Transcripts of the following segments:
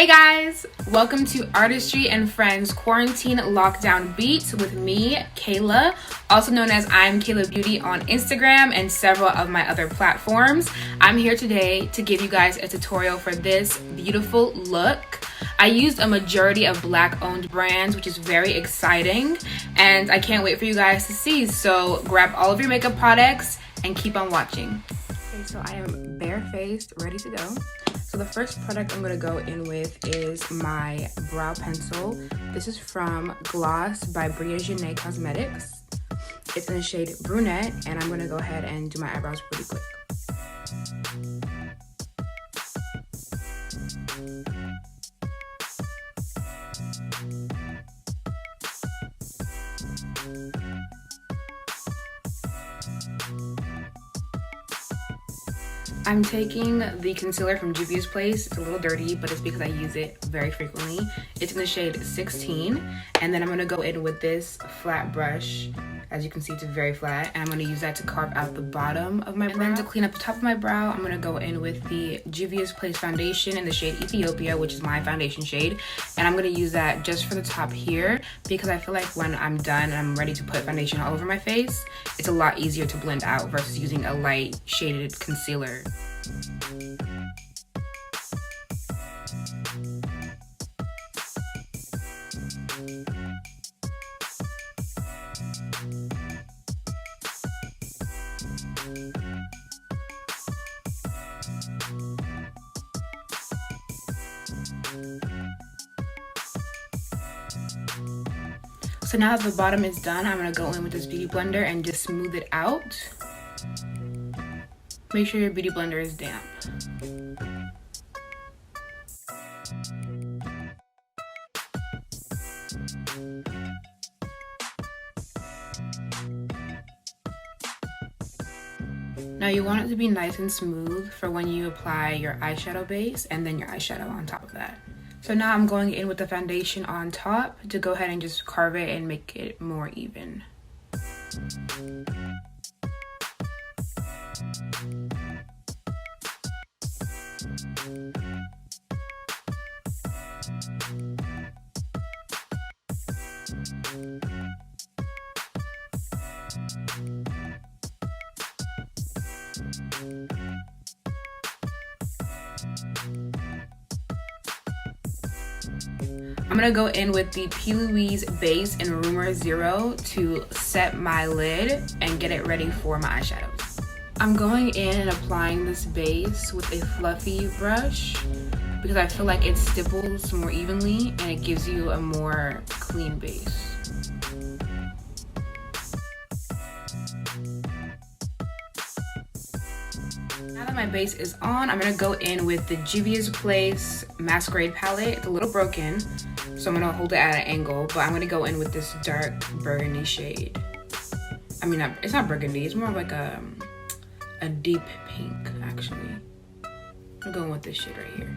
Hey guys, welcome to Artistry and Friends Quarantine Lockdown Beats with me, Kayla, also known as I'm Kayla Beauty on Instagram and several of my other platforms. I'm here today to give you guys a tutorial for this beautiful look. I used a majority of Black-owned brands, which is very exciting, and I can't wait for you guys to see. So grab all of your makeup products and keep on watching. Okay, so I am barefaced, ready to go. So the first product I'm going to go in with is my brow pencil. This is from Gloss by Brunette Cosmetics. It's in the shade Brunette, and I'm going to go ahead and do my eyebrows pretty quick. I'm taking the concealer from Juvia's Place. It's a little dirty, but it's because I use it very frequently. It's in the shade 16, and then I'm gonna go in with this flat brush. As you can see, it's very flat, and I'm gonna use that to carve out the bottom of my brow. And then to clean up the top of my brow, I'm gonna go in with the Juvia's Place foundation in the shade Ethiopia, which is my foundation shade, and I'm gonna use that just for the top here because I feel like when I'm done and I'm ready to put foundation all over my face, it's a lot easier to blend out versus using a light shaded concealer. So now that the bottom is done, I'm gonna go in with this beauty blender and just smooth it out. Make sure your beauty blender is damp. Now you want it to be nice and smooth for when you apply your eyeshadow base and then your eyeshadow on top of that. So now I'm going in with the foundation on top to go ahead and just carve it and make it more even. I'm gonna go in with the P. Louise base in Rumor Zero to set my lid and get it ready for my eyeshadows. I'm going in and applying this base with a fluffy brush because I feel like it stipples more evenly and it gives you a more clean base. Now that my base is on, I'm gonna go in with the Juvia's Place Masquerade Palette. It's a little broken, so I'm gonna hold it at an angle, but I'm gonna go in with this dark burgundy shade. I mean, it's not burgundy, it's more like a deep pink, actually. I'm going with this shade right here.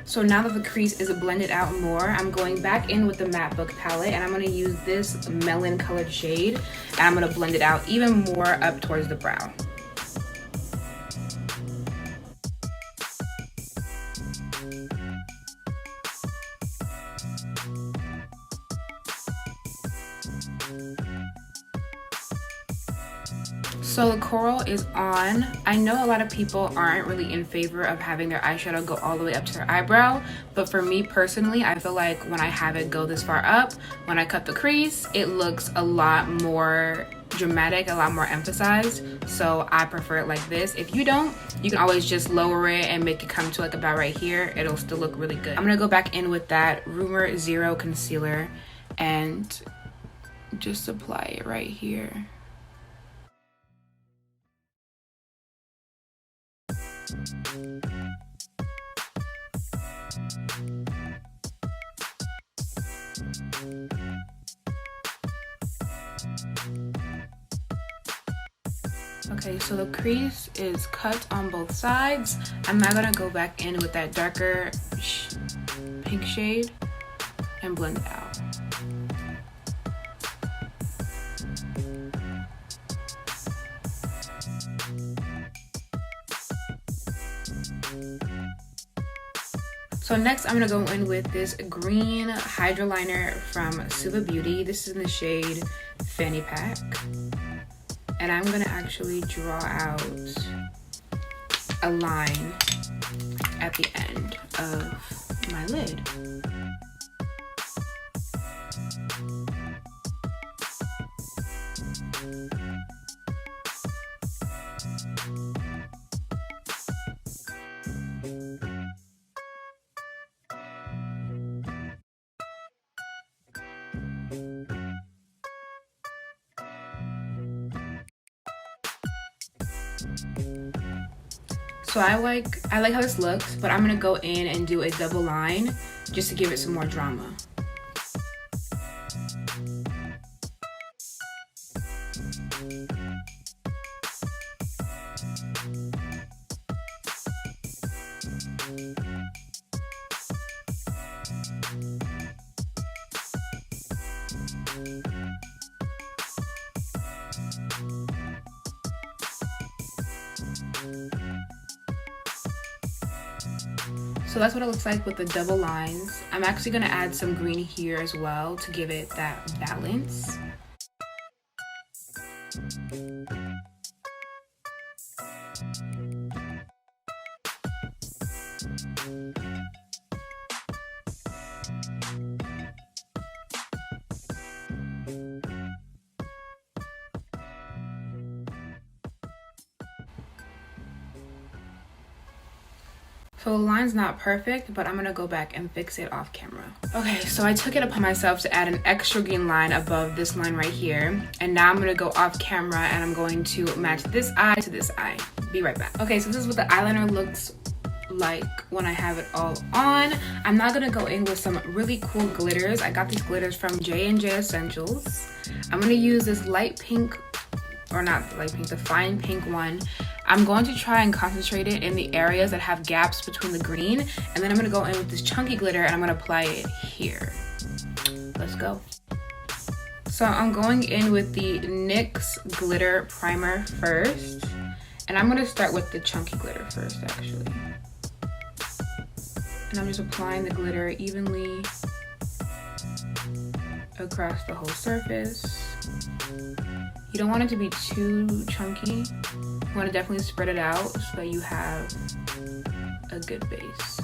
So now that the crease is blended out more, I'm going back in with the Matte Book palette and I'm going to use this melon colored shade and I'm going to blend it out even more up towards the brow. So the coral is on. I know a lot of people aren't really in favor of having their eyeshadow go all the way up to their eyebrow, but for me personally, I feel like when I have it go this far up, when I cut the crease, it looks a lot more dramatic, a lot more emphasized, so I prefer it like this. If you don't, you can always just lower it and make it come to like about right here. It'll still look really good. I'm gonna go back in with that Rumor Zero concealer and just apply it right here. Okay, so the crease is cut on both sides. I'm now gonna go back in with that darker pink shade and blend it out. So next I'm gonna go in with this green hydra liner from Suva Beauty. This is in the shade Fanny Pack. And I'm gonna actually draw out a line at the end of my lid. So I like how this looks, but I'm gonna go in and do a double line just to give it some more drama. So that's what it looks like with the double lines. I'm actually gonna add some green here as well to give it that balance. So the line's not perfect, but I'm gonna go back and fix it off camera. Okay, so I took it upon myself to add an extra green line above this line right here. And now I'm gonna go off camera and I'm going to match this eye to this eye. Be right back. Okay, so this is what the eyeliner looks like when I have it all on. I'm not gonna go in with some really cool glitters. I got these glitters from J&J Essentials. I'm gonna use this light pink, or not the light pink, the fine pink one. I'm going to try and concentrate it in the areas that have gaps between the green, and then I'm gonna go in with this chunky glitter and I'm gonna apply it here. Let's go. So I'm going in with the NYX glitter primer first, and I'm gonna start with the chunky glitter first actually. And I'm just applying the glitter evenly across the whole surface. You don't want it to be too chunky. You want to definitely spread it out so that you have a good base.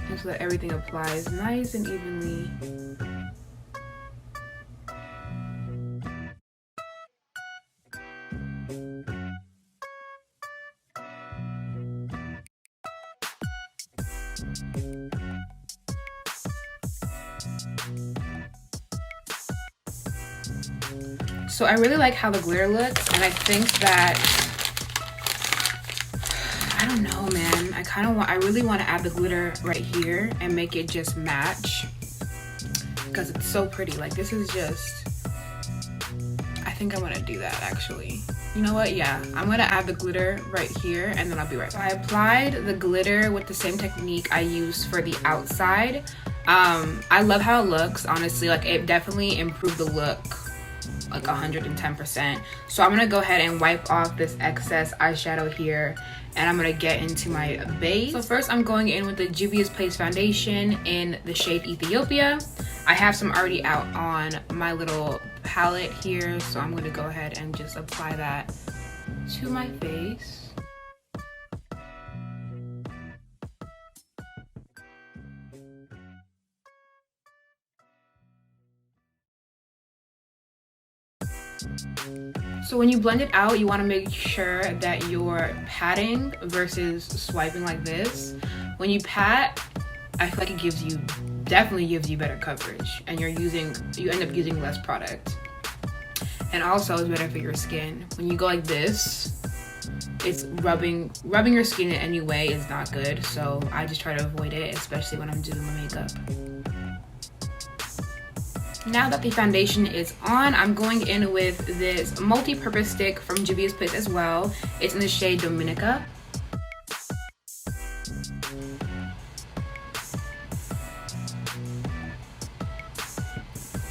And so that everything applies nice and evenly. So I really like how the glitter looks, and I think that, I don't know, man. I really want to add the glitter right here and make it just match, because it's so pretty. Like, this is just, I think I want to do that actually. You know what? Yeah, I'm going to add the glitter right here and then I'll be right back. So I applied the glitter with the same technique I used for the outside. I love how it looks, honestly. Like, it definitely improved the look like 110%. So I'm gonna go ahead and wipe off this excess eyeshadow here, and I'm gonna get into my base. So first I'm going in with the Juvia's Place foundation in the shade Ethiopia. I have some already out on my little palette here, so I'm gonna go ahead and just apply that to my face. So when you blend it out, you want to make sure that you're patting versus swiping like this. When you pat, I feel like it definitely gives you better coverage, and you end up using less product. And also it's better for your skin. When you go like this, it's rubbing your skin in any way is not good. So I just try to avoid it, especially when I'm doing my makeup. Now that the foundation is on, I'm going in with this multi-purpose stick from Juvia's Place as well. It's in the shade Dominica.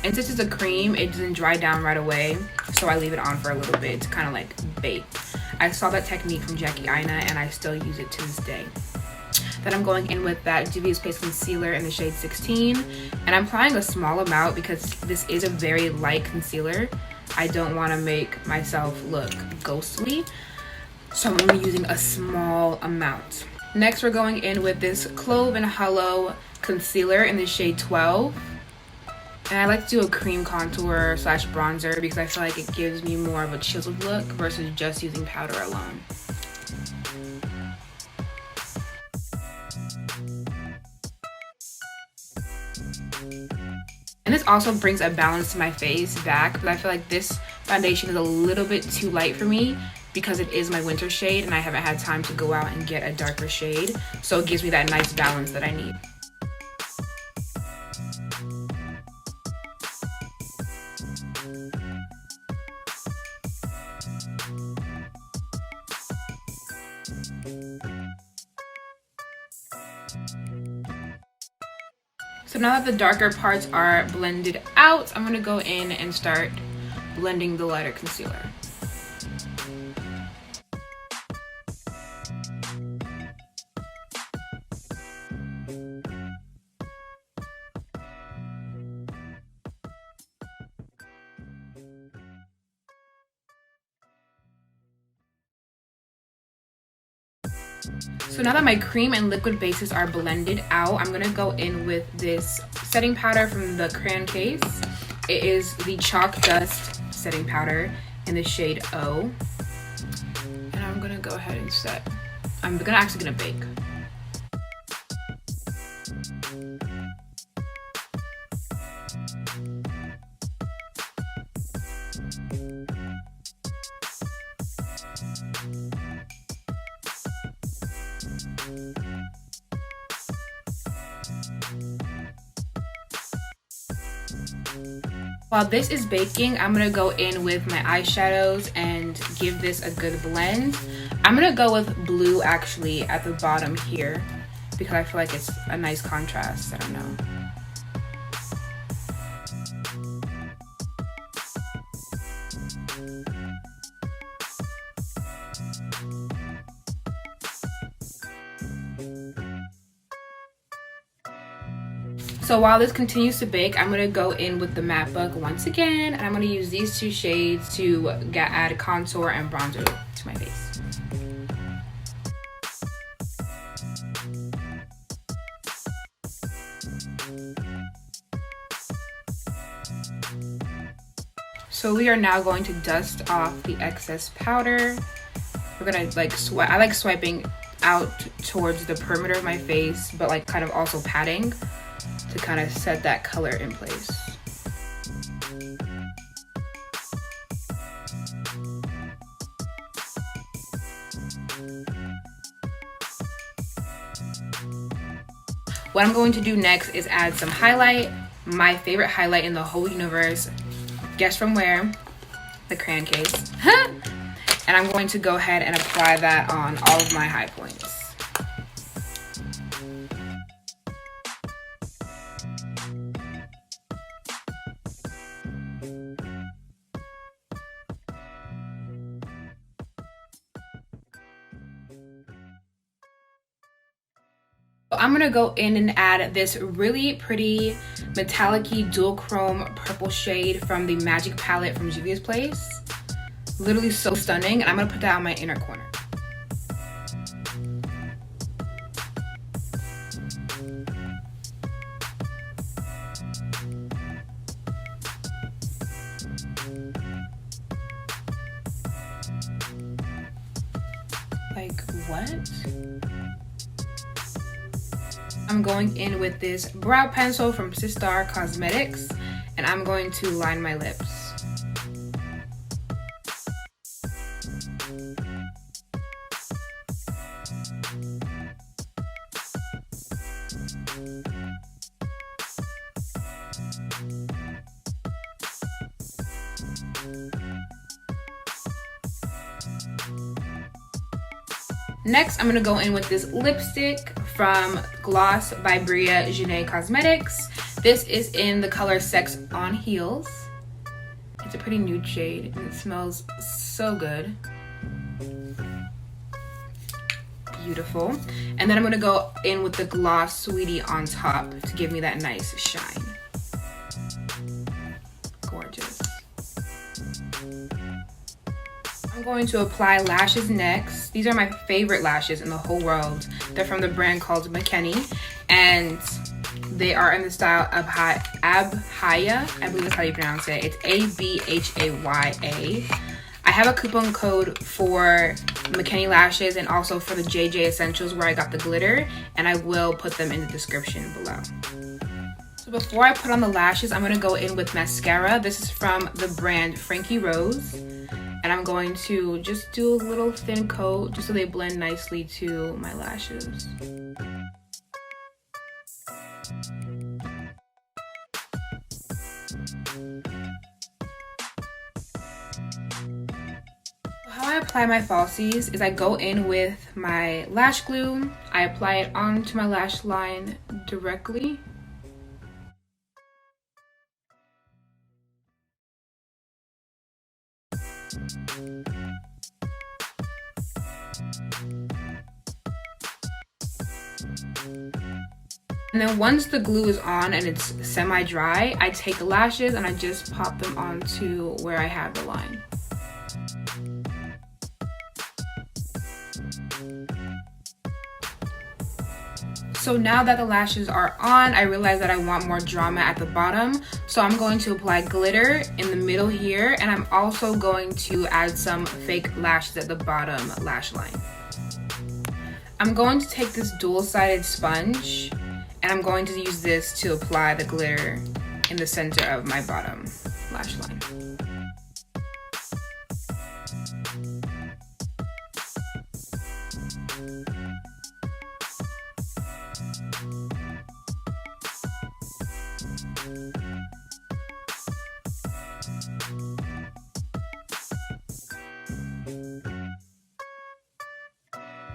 And since it's a cream, it doesn't dry down right away, so I leave it on for a little bit to kind of like bake. I saw that technique from Jackie Aina and I still use it to this day. Then I'm going in with that Juvia's Place concealer in the shade 16, and I'm applying a small amount because this is a very light concealer. I don't want to make myself look ghostly, so I'm only using a small amount. Next, we're going in with this Clove and Hollow concealer in the shade 12. And I like to do a cream contour slash bronzer because I feel like it gives me more of a chiseled look versus just using powder alone. And this also brings a balance to my face back, but I feel like this foundation is a little bit too light for me because it is my winter shade and I haven't had time to go out and get a darker shade. So it gives me that nice balance that I need. So now that the darker parts are blended out, I'm gonna go in and start blending the lighter concealer. So now that my cream and liquid bases are blended out, I'm gonna go in with this setting powder from the Crayon Case. It is the Chalk Dust setting powder in the shade O. And I'm gonna go ahead and set. I'm actually gonna bake. While this is baking, I'm gonna go in with my eyeshadows and give this a good blend. I'm gonna go with blue actually at the bottom here because I feel like it's a nice contrast. I don't know. So while this continues to bake, I'm gonna go in with the matte book once again, and I'm gonna use these two shades to add contour and bronzer to my face. So we are now going to dust off the excess powder. We're gonna like swipe. I like swiping out towards the perimeter of my face, but like kind of also patting to kind of set that color in place. What I'm going to do next is add some highlight, my favorite highlight in the whole universe. Guess from where? The Crayon Case. And I'm going to go ahead and apply that on all of my high points. I'm gonna go in and add this really pretty metallic-y dual chrome purple shade from the Magic palette from Juvia's Place. Literally so stunning, and I'm gonna put that on my inner corner. Like, what? I'm going in with this brow pencil from Sistar Cosmetics, and I'm going to line my lips. Next, I'm gonna go in with this lipstick from Gloss by Bria Genet Cosmetics. This is in the color Sex on Heels. It's a pretty nude shade and it smells so good. Beautiful. And then I'm gonna go in with the Gloss Sweetie on top to give me that nice shine. Gorgeous. I'm going to apply lashes next. These are my favorite lashes in the whole world. They're from the brand called Masquerade, and they are in the style of Abhaya. I believe that's how you pronounce it. It's A-B-H-A-Y-A. I have a coupon code for Masquerade lashes and also for the JJ Essentials where I got the glitter, and I will put them in the description below. So before I put on the lashes, I'm going to go in with mascara. This is from the brand Frankie Rose. And I'm going to just do a little thin coat just so they blend nicely to my lashes. How I apply my falsies is I go in with my lash glue. I apply it onto my lash line directly. And then once the glue is on and it's semi-dry, I take the lashes and I just pop them onto where I have the line. So now that the lashes are on, I realize that I want more drama at the bottom. So I'm going to apply glitter in the middle here, and I'm also going to add some fake lashes at the bottom lash line. I'm going to take this dual-sided sponge, and I'm going to use this to apply the glitter in the center of my bottom lash line.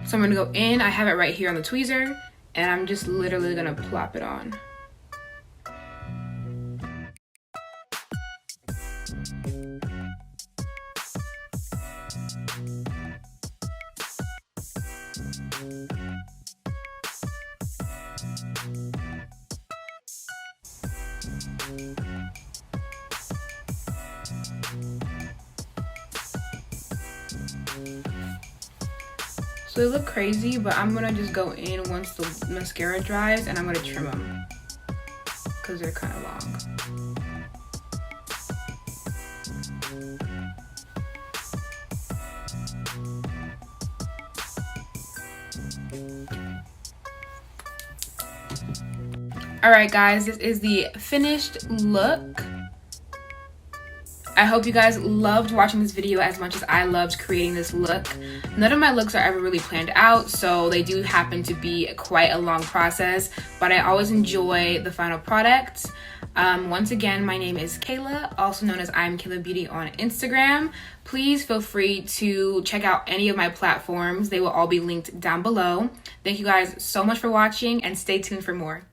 So I'm gonna go in, I have it right here on the tweezer, and I'm just literally gonna plop it on. So they look crazy, but I'm gonna just go in once the mascara dries and I'm gonna trim them because they're kind of long. Alright guys, this is the finished look. I hope you guys loved watching this video as much as I loved creating this look. None of my looks are ever really planned out, so they do happen to be quite a long process, but I always enjoy the final product. Once again, my name is Kayla, also known as I'm Kayla Beauty on Instagram. Please feel free to check out any of my platforms. They will all be linked down below. Thank you guys so much for watching and stay tuned for more.